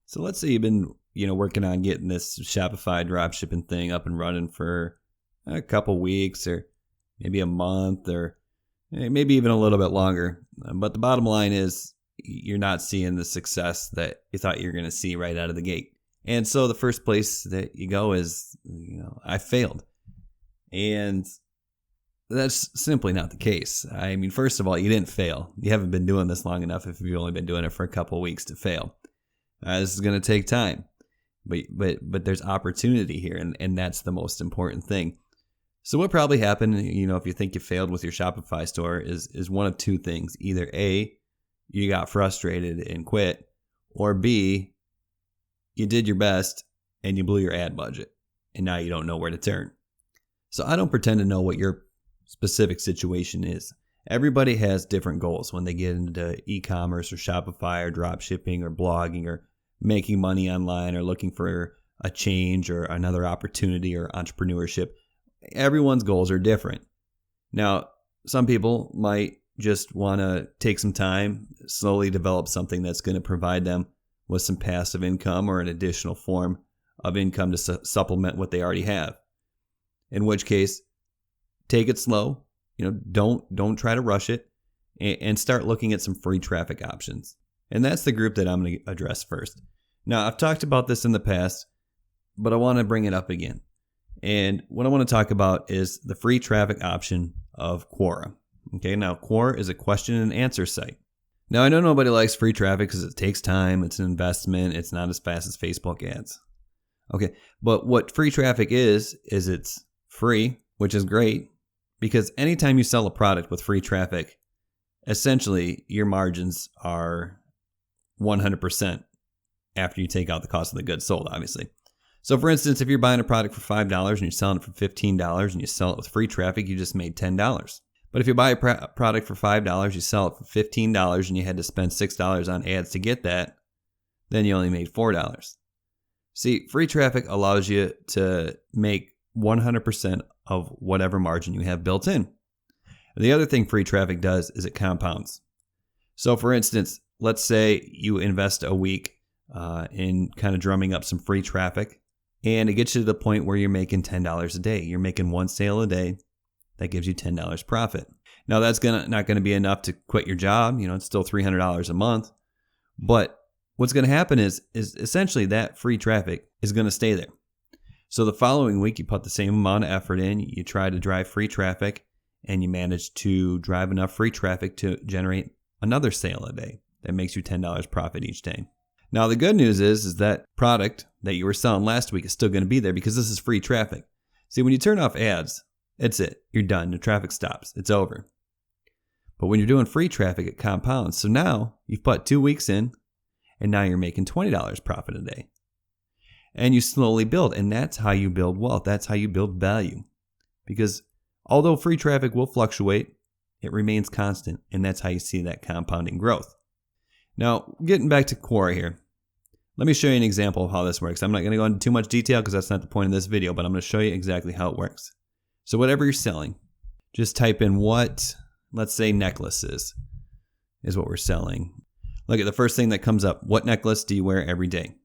So let's say you've been, working on getting this Shopify dropshipping thing up and running for a couple weeks or maybe a month or maybe even a little bit longer. But the bottom line is you're not seeing the success that you thought you were going to see right out of the gate. And so the first place that you go is, I failed. And that's simply not the case. I mean, first of all, you didn't fail. You haven't been doing this long enough if you've only been doing it for a couple of weeks to fail. This is going to take time. But there's opportunity here, and that's the most important thing. So what probably happened, if you think you failed with your Shopify store is one of two things. Either A, you got frustrated and quit, or B, you did your best and you blew your ad budget, and now you don't know where to turn. So I don't pretend to know what your specific situation is. Everybody has different goals when they get into e-commerce or Shopify or drop shipping or blogging or making money online or looking for a change or another opportunity or entrepreneurship. Everyone's goals are different. Now, some people might just want to take some time, slowly develop something that's going to provide them with some passive income or an additional form of income to supplement what they already have. In which case, take it slow. Don't try to rush it, and start looking at some free traffic options. And that's the group that I'm going to address first. Now, I've talked about this in the past, but I want to bring it up again. And what I want to talk about is the free traffic option of Quora. Okay, now Quora is a question and answer site. Now, I know nobody likes free traffic because it takes time, it's an investment, it's not as fast as Facebook ads. Okay, but what free traffic is it's free, which is great, because anytime you sell a product with free traffic, essentially your margins are 100% after you take out the cost of the goods sold, obviously. So for instance, if you're buying a product for $5 and you're selling it for $15 and you sell it with free traffic, you just made $10. But if you buy a product for $5, you sell it for $15 and you had to spend $6 on ads to get that, then you only made $4. See, free traffic allows you to make 100% of whatever margin you have built in. The other thing free traffic does is it compounds. So for instance, let's say you invest a week in kind of drumming up some free traffic, and it gets you to the point where you're making $10 a day. You're making one sale a day. That gives you $10 profit. Now that's not going to be enough to quit your job. It's still $300 a month. But what's going to happen is essentially that free traffic is going to stay there. So the following week, you put the same amount of effort in, you try to drive free traffic, and you manage to drive enough free traffic to generate another sale a day. That makes you $10 profit each day. Now, the good news is that product that you were selling last week is still going to be there because this is free traffic. See, when you turn off ads, that's it. You're done. The traffic stops. It's over. But when you're doing free traffic, it compounds. So now you've put 2 weeks in, and now you're making $20 profit a day. And you slowly build, and that's how you build wealth. That's how you build value. Because although free traffic will fluctuate, it remains constant, and that's how you see that compounding growth. Now, getting back to Quora here, let me show you an example of how this works. I'm not going to go into too much detail because that's not the point of this video, but I'm going to show you exactly how it works. So whatever you're selling, just type in what, let's say necklaces is what we're selling. Look at the first thing that comes up. What necklace do you wear every day?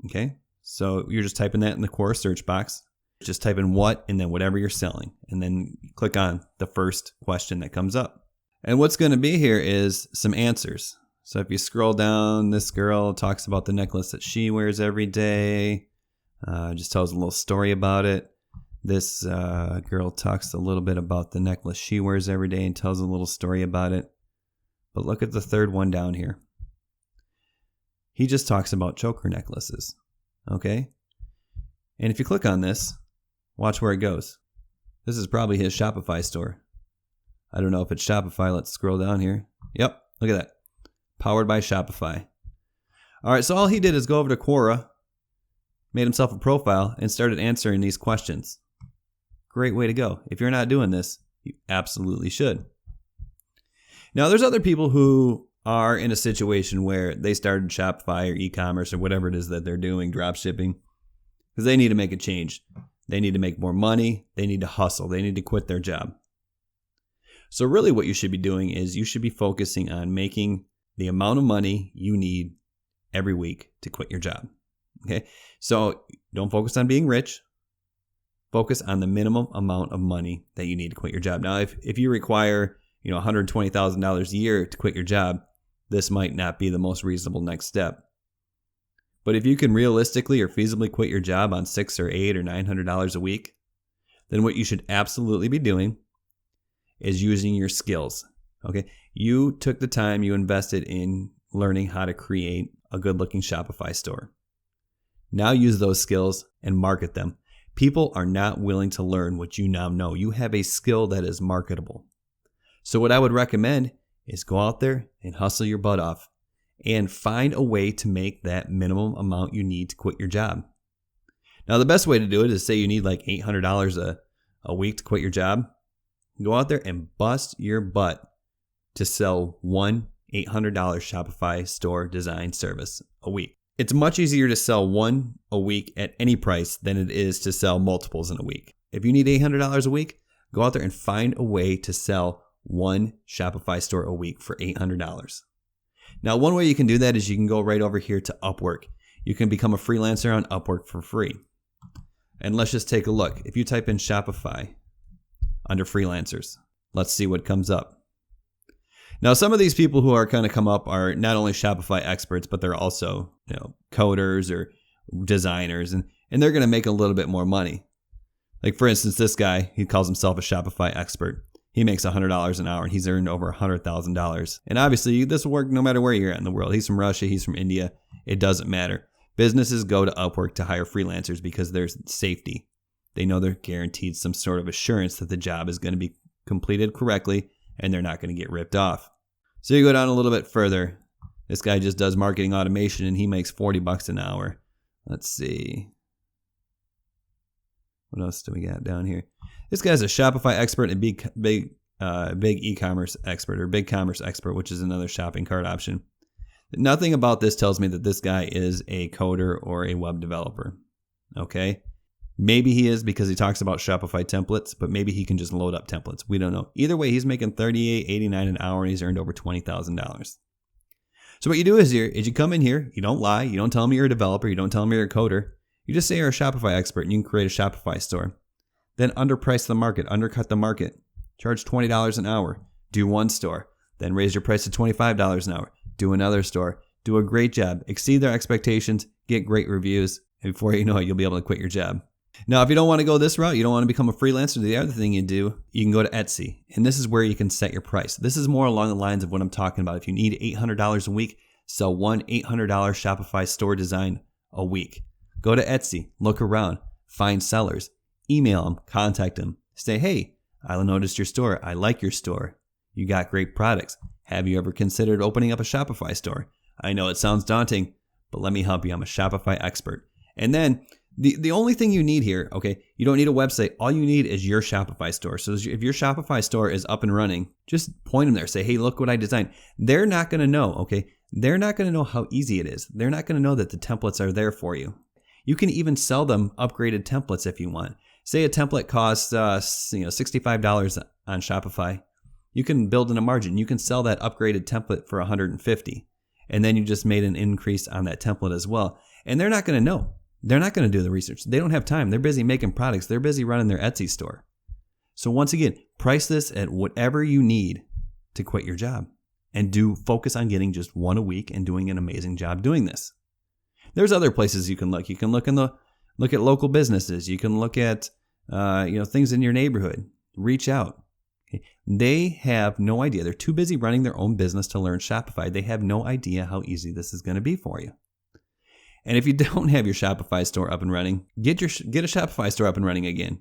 Okay. So you're just typing that in the Quora search box. Just type in what and then whatever you're selling. And then click on the first question that comes up. And what's going to be here is some answers. So if you scroll down, this girl talks about the necklace that she wears every day. Just tells a little story about it. This girl talks a little bit about the necklace she wears every day and tells a little story about it. But look at the third one down here. He just talks about choker necklaces. Okay? And if you click on this, watch where it goes. This is probably his Shopify store. I don't know if it's Shopify. Let's scroll down here. Yep, look at that. Powered by Shopify. All right, so all he did is go over to Quora, made himself a profile, and started answering these questions. Great way to go. If you're not doing this, you absolutely should. Now, there's other people who are in a situation where they started Shopify or e-commerce or whatever it is that they're doing, drop shipping, because they need to make a change. They need to make more money. They need to hustle. They need to quit their job. So really what you should be doing is you should be focusing on making the amount of money you need every week to quit your job. Okay. So don't focus on being rich. Focus on the minimum amount of money that you need to quit your job. Now, if you require, $120,000 a year to quit your job, this might not be the most reasonable next step. But if you can realistically or feasibly quit your job on $600 or $800 or $900 a week, then what you should absolutely be doing is using your skills. Okay, you took the time, you invested in learning how to create a good-looking Shopify store. Now use those skills and market them. People are not willing to learn what you now know. You have a skill that is marketable. So what I would recommend is go out there and hustle your butt off and find a way to make that minimum amount you need to quit your job. Now, the best way to do it is say you need like $800 a week to quit your job. Go out there and bust your butt to sell one $800 Shopify store design service a week. It's much easier to sell one a week at any price than it is to sell multiples in a week. If you need $800 a week, go out there and find a way to sell one Shopify store a week for $800. Now, one way you can do that is you can go right over here to Upwork. You can become a freelancer on Upwork for free. And let's just take a look. If you type in Shopify under freelancers, let's see what comes up. Now, some of these people who are kind of come up are not only Shopify experts, but they're also, coders or designers, and they're going to make a little bit more money. Like, for instance, this guy, he calls himself a Shopify expert. He makes $100 an hour, and he's earned over $100,000. And obviously, this will work no matter where you're at in the world. He's from Russia. He's from India. It doesn't matter. Businesses go to Upwork to hire freelancers because there's safety. They know they're guaranteed some sort of assurance that the job is going to be completed correctly, and they're not going to get ripped off. So you go down a little bit further. This guy just does marketing automation, and he makes $40 an hour. Let's see. What else do we got down here? This guy's a Shopify expert and big e-commerce expert, or big commerce expert, which is another shopping cart option. Nothing about this tells me that this guy is a coder or a web developer. Okay? Maybe he is because he talks about Shopify templates, but maybe he can just load up templates. We don't know. Either way, he's making $38.89 an hour, and he's earned over $20,000. So what you do is you come in here, you don't lie, you don't tell me you're a developer, you don't tell me you're a coder. You just say you're a Shopify expert, and you can create a Shopify store. Then underprice the market, undercut the market. Charge $20 an hour. Do one store. Then raise your price to $25 an hour. Do another store. Do a great job. Exceed their expectations. Get great reviews. And before you know it, you'll be able to quit your job. Now, if you don't want to go this route, you don't want to become a freelancer, the other thing you do, you can go to Etsy. And this is where you can set your price. This is more along the lines of what I'm talking about. If you need $800 a week, sell one $800 Shopify store design a week. Go to Etsy, look around, find sellers, email them, contact them. Say, hey, I noticed your store. I like your store. You got great products. Have you ever considered opening up a Shopify store? I know it sounds daunting, but let me help you. I'm a Shopify expert. And then the only thing you need here, okay, you don't need a website. All you need is your Shopify store. So if your Shopify store is up and running, just point them there. Say, hey, look what I designed. They're not going to know, okay? They're not going to know how easy it is. They're not going to know that the templates are there for you. You can even sell them upgraded templates if you want. Say a template costs $65 on Shopify. You can build in a margin. You can sell that upgraded template for $150. And then you just made an increase on that template as well. And they're not going to know. They're not going to do the research. They don't have time. They're busy making products. They're busy running their Etsy store. So once again, price this at whatever you need to quit your job. And focus on getting just one a week and doing an amazing job doing this. There's other places you can look. You can look at local businesses. You can look at things in your neighborhood. Reach out. Okay. They have no idea. They're too busy running their own business to learn Shopify. They have no idea how easy this is going to be for you. And if you don't have your Shopify store up and running, get a Shopify store up and running again.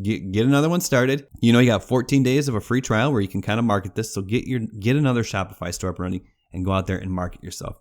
Get another one started. You got 14 days of a free trial where you can kind of market this. So get another Shopify store up and running and go out there and market yourself.